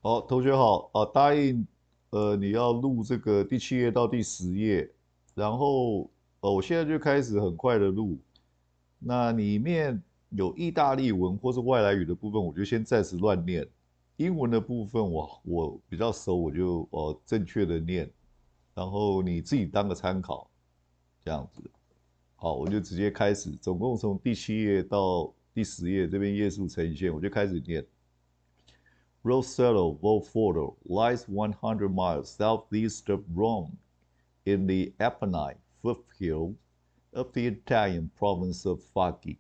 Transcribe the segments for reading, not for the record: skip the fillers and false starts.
好，同学好，答应，你要录这个第7页到第10页，然后，我现在就开始很快的录。那里面有意大利文或是外来语的部分，我就先暂时乱念。英文的部分我比较熟，我就正确的念，然后你自己当个参考，这样子。好，我就直接开始，总共从第7页到第10页这边页数呈现，我就开始念。Rosello Volfordo lies 100 miles southeast of Rome in the Apennine foothills of the Italian province of Facchia.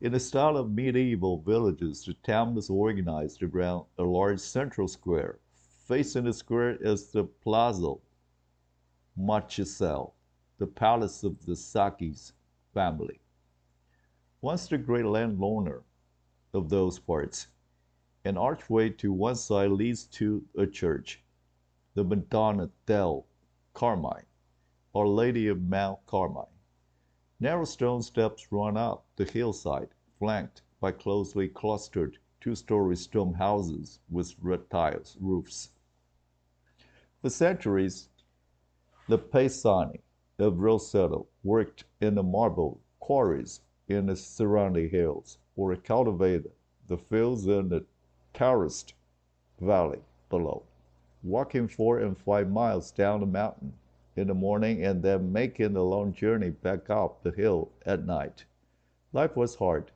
In the style of medieval villages, the town is organized around a large central square. Facing the square is the Palazzo Marchesel, the palace of the Sacchi's family. Once the great landowner of those parts, an archway to one side leads to a church, the Madonna del Carmine, Our Lady of Mount Carmine. Narrow stone steps run up the hillside, flanked by closely clustered two-story stone houses with red tiles roofs. For centuries, the Paesani of Rosetto worked in the marble quarries in the surrounding hills or cultivated the fields in the terraced valley below, walking 4 and 5 miles down the mountain in the morning and then making the long journey back up the hill at night. Life was hard.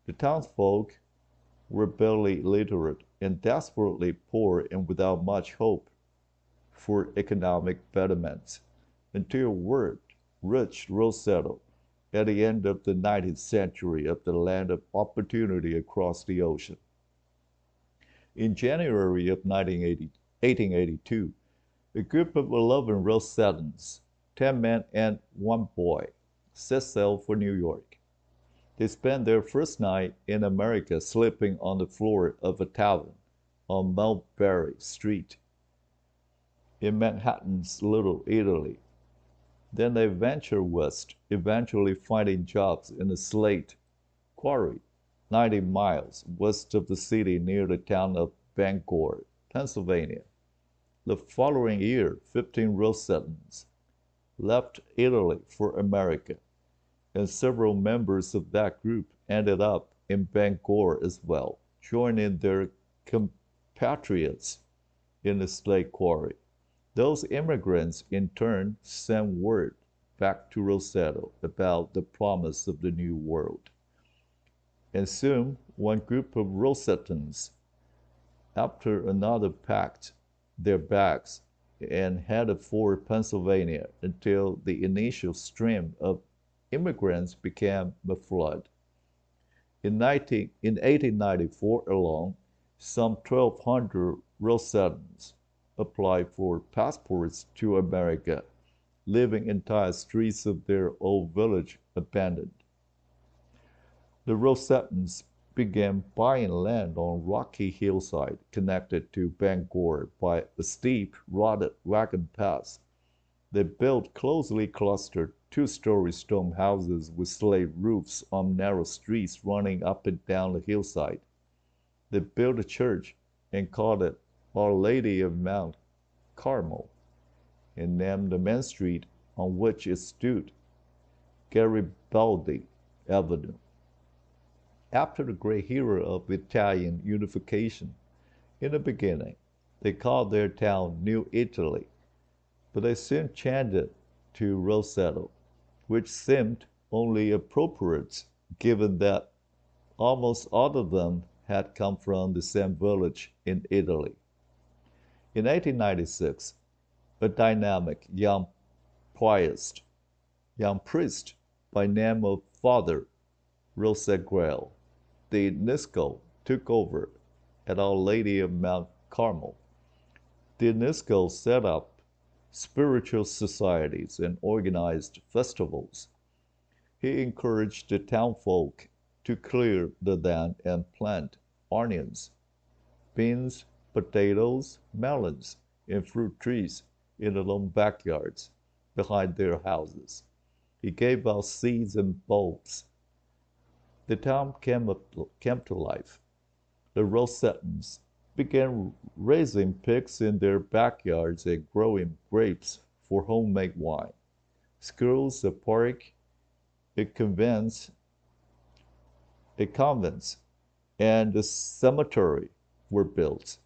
The townsfolk were barely literate and desperately poor and without much hope for economic betterment until word reached Rosetto at the end of the 19th century of the land of opportunity across the ocean. In January of 1882, a group of 11 Rosettans, 10 men and 1 boy, set sail for New York. They spent their first night in America sleeping on the floor of a tavern on Mulberry Street in Manhattan's Little Italy. Then they ventured west, eventually finding jobs in a slate quarry 90 miles west of the city near the town of Bangor, Pennsylvania. The following year, 15 Rosettans left Italy for America, and several members of that group ended up in Bangor as well, joining their compatriots in the slate quarry. Those immigrants in turn sent word back to Rosetto about the promise of the New World. And soon one group of Rosettans after another packed their bags and headed for Pennsylvania until the initial stream of immigrants became a flood. In 1894 alone, some 1,200 Rosettans applied for passports to America, leaving entire streets of their old village abandoned. The Rosettans began buying land on rocky hillside connected to Bangor by a steep, rotted wagon path. They built closely clustered two-story stone houses with slate roofs on narrow streets running up and down the hillside. They built a church and called it Our Lady of Mount Carmel, and named the main street on which it stood Garibaldi Avenue. After the great era of Italian unification, in the beginning, they called their town New Italy, but they soon changed it to Rosetto, which seemed only appropriate given that almost all of them had come from the same village in Italy. In 1896, a dynamic young priest by name of Father Rosagriel de Nisco took over at Our Lady of Mount Carmel. De Nisco set up spiritual societies and organized festivals. He encouraged the townfolk to clear the land and plant onions, beans, potatoes, melons, and fruit trees in the long backyards behind their houses. He gave out seeds and bulbs. The town came to life. the Rosettans began raising pigs in their backyards and growing grapes for homemade wine. Schools, a park, a convent, and a cemetery were built.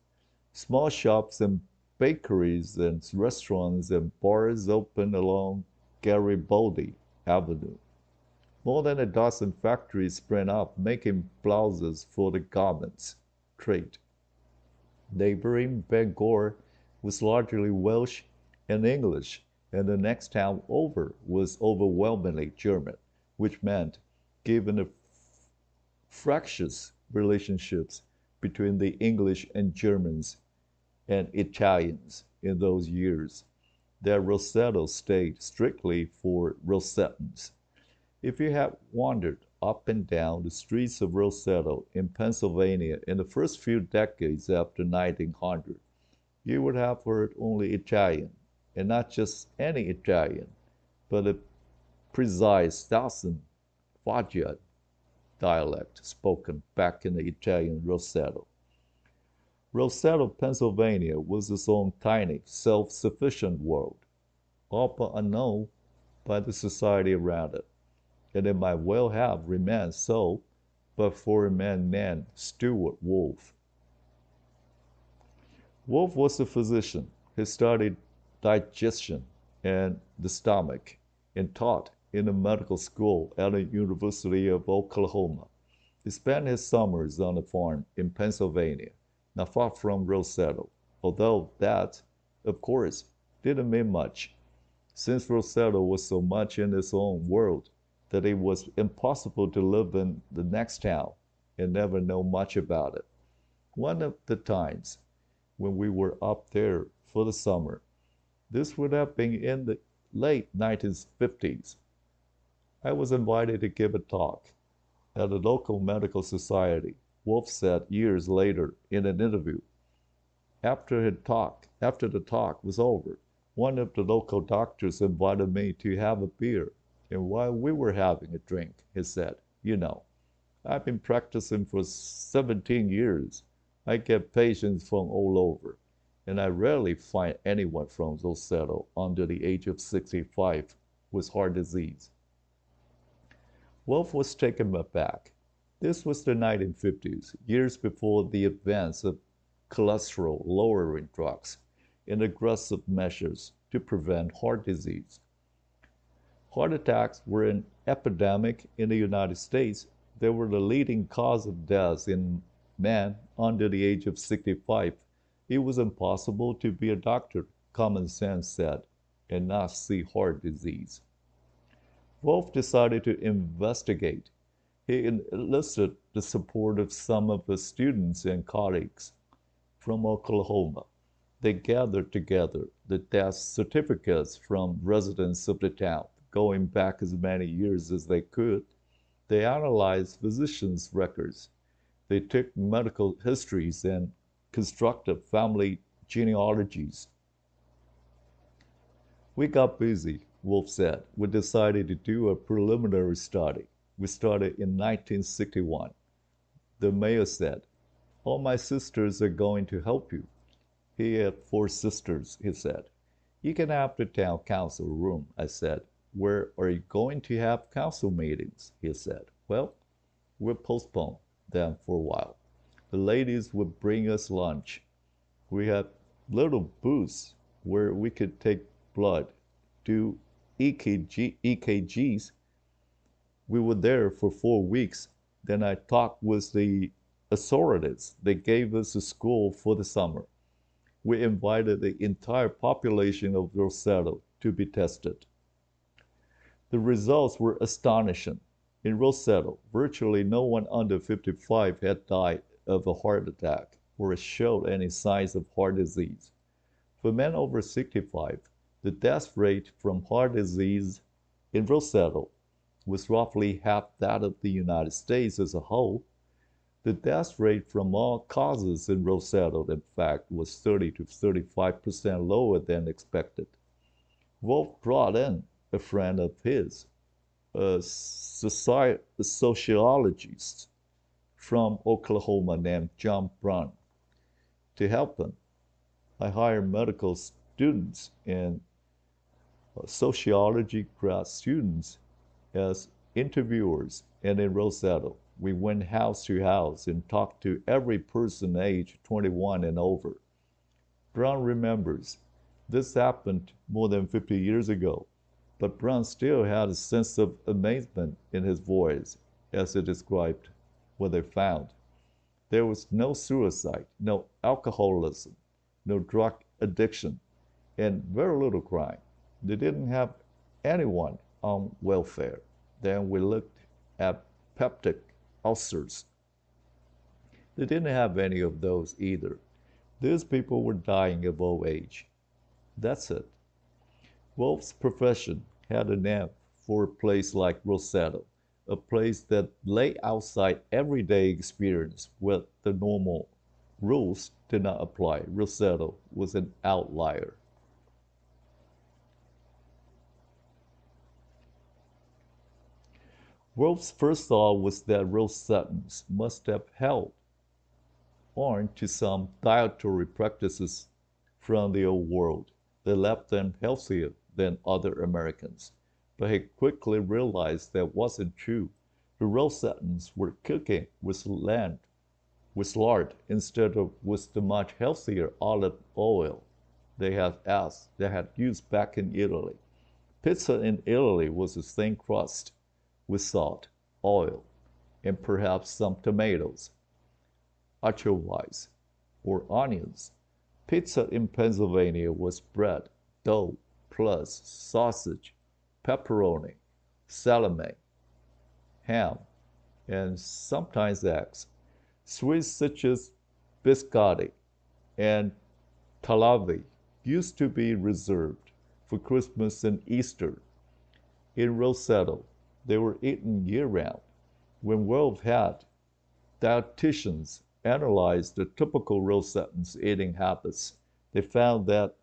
Small shops and bakeries and restaurants and bars opened along Garibaldi Avenue. More than a dozen factories sprang up making blouses for the garments trade. Neighboring Bangor was largely Welsh and English, and the next town over was overwhelmingly German, which meant, given the fractious relationships between the English and Germans and Italians in those years, that Rossetto stayed strictly for Rosettans. If you had wandered up and down the streets of Rossetto in Pennsylvania in the first few decades after 1900, you would have heard only Italian, and not just any Italian, but a precise Thousand Foggia dialect spoken back in the Italian Rossetto. Rossetto, Pennsylvania was its own tiny, self-sufficient world, all but unknown by the society around it, and it might well have remained so but for a man named Stewart Wolfe. Wolfe was a physician. He studied digestion and the stomach and taught in a medical school at the University of Oklahoma. He spent his summers on a farm in Pennsylvania, not far from Rossetto, although that, of course, didn't mean much, since Rossetto was so much in its own world that it was impossible to live in the next town and never know much about it. One of the times when we were up there for the summer, this would have been in the late 1950s, I was invited to give a talk at a local medical society. Wolfe said years later in an interview. After the talk was over, one of the local doctors invited me to have a beer. And while we were having a drink, he said, "You know, I've been practicing for 17 years. I get patients from all over, and I rarely find anyone from Rossetto under the age of 65 with heart disease." Wolfe was taken aback. This was the 1950s, years before the advance of cholesterol-lowering drugs and aggressive measures to prevent heart disease. Heart attacks were an epidemic in the United States. They were the leading cause of deaths in men under the age of 65. It was impossible to be a doctor, common sense said, and not see heart disease. Wolfe decided to investigate. He enlisted the support of some of his students and colleagues from Oklahoma. They gathered together the death certificates from residents of the town, going back as many years as they could. They analyzed physicians' records. They took medical histories and constructed family genealogies. We got busy, Wolfe said. We decided to do a preliminary study. We started in 1961. The mayor said, "All my sisters are going to help you." He had 4 sisters, he said. "You can have the town council room," I said. "Where are you going to have council meetings?" he said. "Well, we'll postpone them for a while. The ladies would bring us lunch. We had little booths where we could take blood, do EKGs. We were there for 4 weeks. Then I talked with the authorities. They gave us a school for the summer. We invited the entire population of Rossetto to be tested. The results were astonishing. In Rossetto, virtually no one under 55 had died of a heart attack or showed any signs of heart disease. For men over 65, the death rate from heart disease in Rossetto was roughly half that of the United States as a whole. The death rate from all causes in Rossetto, in fact, was 30 to 35% lower than expected. Wolfe brought in a friend of his, a sociologist from Oklahoma named John Brown. To help them, I hired medical students and sociology grad students as interviewers. And in Rossetto, we went house to house and talked to every person aged 21 and over. Brown remembers this happened more than 50 years ago, but Brown still had a sense of amazement in his voice as he described what they found. There was no suicide, no alcoholism, no drug addiction, and very little crime. They didn't have anyone on welfare. Then we looked at peptic ulcers. They didn't have any of those either. These people were dying of old age. That's it. Wolf's profession had a name for a place like Rossetto, a place that lay outside everyday experience where the normal rules did not apply. Rossetto was an outlier. Wolf's first thought was that Rosettans must have held on to some dietary practices from the old world that left them healthier than other Americans. But he quickly realized that wasn't true. The Rosettans were cooking with lard instead of with the much healthier olive oil they had used back in Italy. Pizza in Italy was a thin crust with salt, oil, and perhaps some tomatoes, anchovies, or onions. Pizza in Pennsylvania was bread, dough, plus sausage, pepperoni, salami, ham, and sometimes eggs. Sweets such as biscotti and talavi used to be reserved for Christmas and Easter. In Rossetto, they were eaten year-round. When Wolf had dietitians analyze the typical Rosettan's eating habits, they found that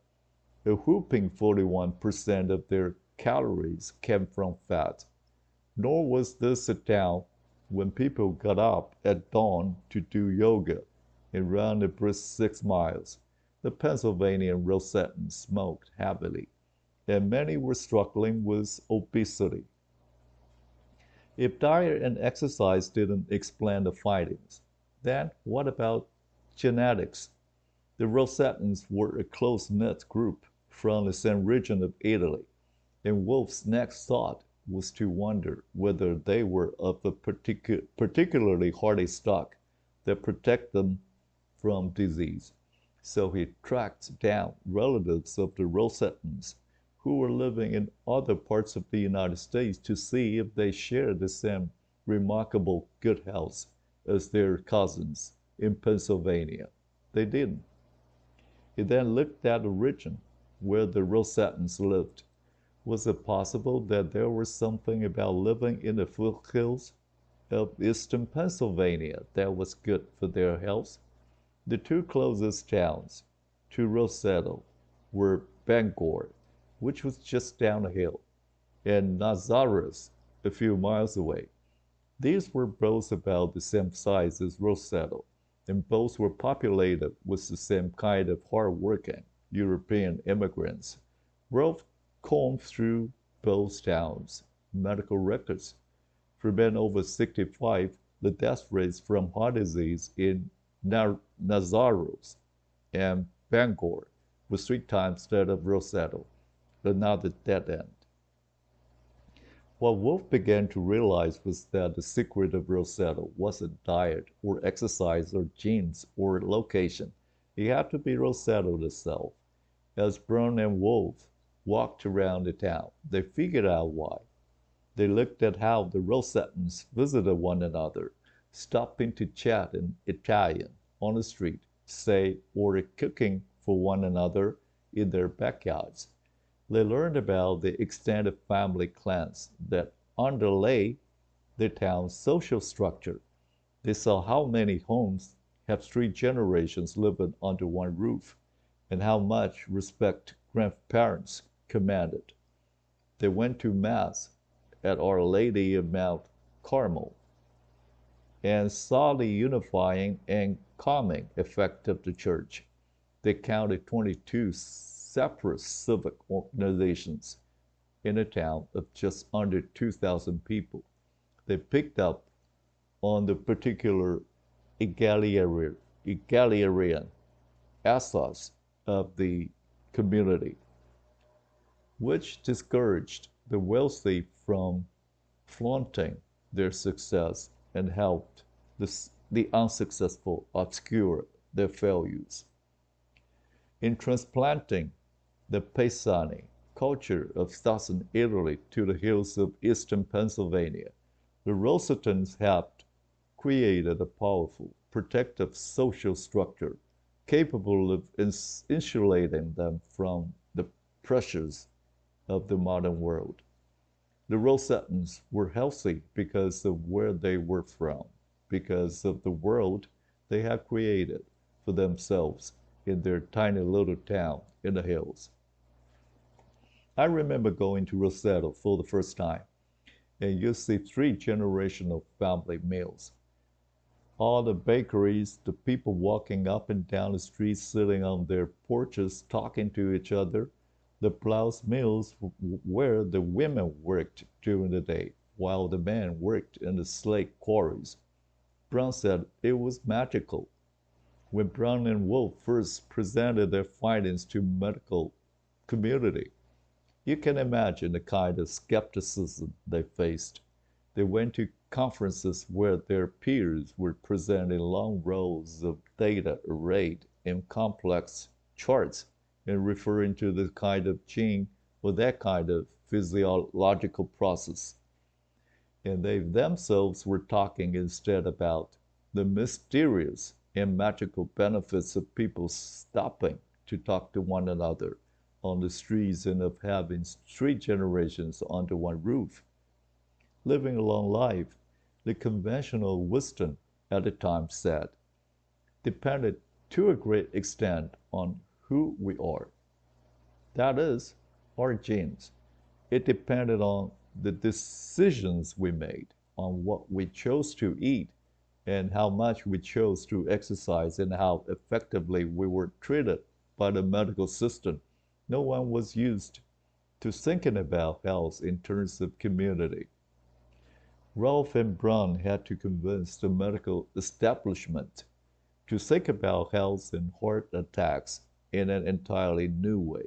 a whopping 41% of their calories came from fat. Nor was this a town when people got up at dawn to do yoga and run a brisk 6 miles. The Pennsylvanian Rosettans smoked heavily, and many were struggling with obesity. If diet and exercise didn't explain the findings, then what about genetics? The Rosettans were a close-knit group from the same region of Italy, and Wolf's next thought was to wonder whether they were of a particularly hardy stock that protect them from disease. So he tracked down relatives of the Rosettans who were living in other parts of the United States to see if they shared the same remarkable good health as their cousins in Pennsylvania. They didn't. He then looked at the region where the Rosettans lived. Was it possible that there was something about living in the foothills of eastern Pennsylvania that was good for their health? The two closest towns to Rossetto were Bangor, which was just down the hill, and Nazareth, a few miles away. These were both about the same size as Rossetto, and both were populated with the same kind of hard-working European immigrants. Rolfe combed through both towns' medical records. For men over 65, the death rates from heart disease in Nazareth and Bangor was 3 times that of Rossetto, another dead end. What Wolfe began to realize was that the secret of Rossetto wasn't diet or exercise or genes or location. It had to be Rossetto itself. As Brown and Wolfe walked around the town, they figured out why. They looked at how the Rosettans visited one another, stopping to chat in Italian on the street, say, or cooking for one another in their backyards. They learned about the extended family clans that underlay the town's social structure. They saw how many homes have 3 generations living under one roof, and how much respect grandparents commanded. They went to Mass at Our Lady of Mount Carmel, and saw the unifying and calming effect of the church. They counted 22 separate civic organizations in a town of just under 2,000 people. They picked up on the particular egalitarian ethos of the community, which discouraged the wealthy from flaunting their success and helped the unsuccessful obscure their failures. In transplanting the Pisani culture of southern Italy to the hills of eastern Pennsylvania, the Rosetons helped create a powerful, protective social structure capable of insulating them from the pressures of the modern world. The Rosettans were healthy because of where they were from, because of the world they had created for themselves in their tiny little town in the hills. I remember going to Roseto for the first time, and you see three generational family meals. All the bakeries, the people walking up and down the streets, sitting on their porches, talking to each other, the blouse mills where the women worked during the day while the men worked in the slate quarries. Brown said it was magical. When Brown and Wolf first presented their findings to medical community, you can imagine the kind of skepticism they faced. They went to conferences where their peers were presenting long rows of data arrayed in complex charts and referring to this kind of gene or that kind of physiological process. And they themselves were talking instead about the mysterious and magical benefits of people stopping to talk to one another on the streets and of having three generations under one roof. Living a long life, the conventional wisdom at the time said, depended to a great extent on who we are. That is, our genes. It depended on the decisions we made, on what we chose to eat, and how much we chose to exercise, and how effectively we were treated by the medical system. No one was used to thinking about health in terms of community. Rolfe and Brown had to convince the medical establishment to think about health and heart attacks in an entirely new way.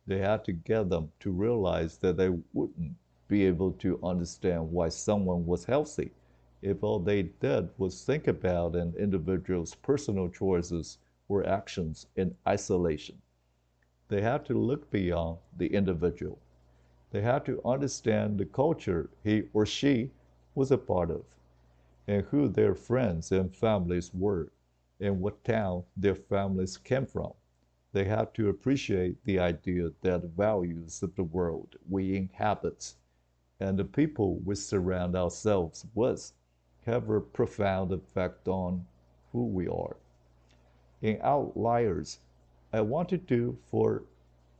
They had to get them to realize that they wouldn't be able to understand why someone was healthy if all they did was think about an individual's personal choices or actions in isolation. They had to look beyond the individual. They had to understand the culture he or she was a part of, and who their friends and families were, and what town their families came from. They had to appreciate the idea that the values of the world we inhabit and the people we surround ourselves with have a profound effect on who we are. In Outliers, I want to do for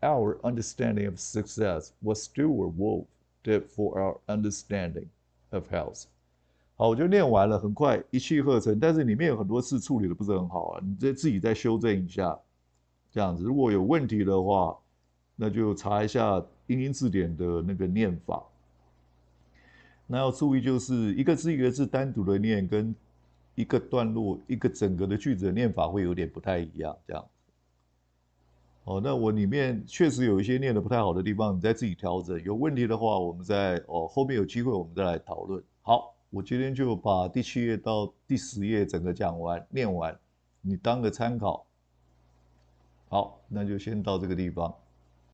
our understanding of success what Stuart Wolf did for our understanding of health. 好，我就念完了，很快一气呵成，但是里面有很多字处理的不是很好啊，你自己再修正一下，这样子。如果有问题的话，那就查一下英英字典的那个念法。那要注意，就是一个字一个字单独的念，跟一个段落、一个整个的句子的念法会有点不太一样，这样。哦，那我里面确实有一些念的不太好的地方，你再自己调整。有问题的话，我们再后面有机会我们再来讨论。好，我今天就把第7页到第10页整个讲完、念完，你当个参考。好，那就先到这个地方。